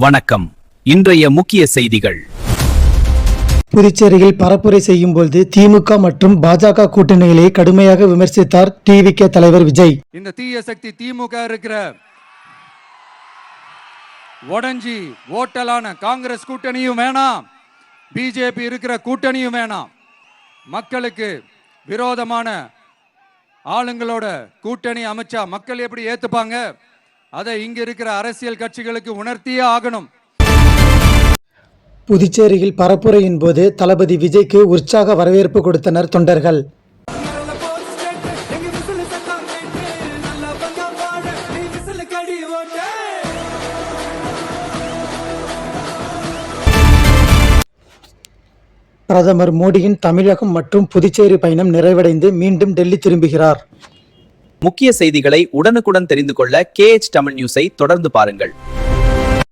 வணக்கம். இன்றைய முக்கிய செய்திகள். புதுச்சேரியில் பரப்புரை செய்யும் பொழுது திமுக மற்றும் பாஜக கூட்டணிகளை கடுமையாக விமர்சித்தார் டிவிகே தலைவர் விஜய். இந்த தீய சக்தி திமுக இருக்கிற உடஞ்சி ஓட்டலான காங்கிரஸ் கூட்டணியும் வேணாம், பிஜேபி இருக்கிற கூட்டணியும் வேணாம். மக்களுக்கு விரோதமான ஆளுங்களோட கூட்டணி அமைச்சா மக்கள் எப்படி ஏத்துப்பாங்க? அதை இங்க இருக்கிற அரசியல் கட்சிகளுக்கு உணர்த்தியே ஆகணும். புதுச்சேரியில் பரப்புரையின் போது தளபதி விஜய்க்கு உற்சாக வரவேற்பு கொடுத்தனர் தொண்டர்கள். பிரதமர் மோடியின் தமிழகம் மற்றும் புதுச்சேரி பயணம் நிறைவடைந்து மீண்டும் டெல்லி திரும்புகிறார். முக்கிய செய்திகளை உடனுக்குடன் தெரிந்து கொள்ள KH தமிழ் நியூஸை தொடர்ந்து பாருங்கள்.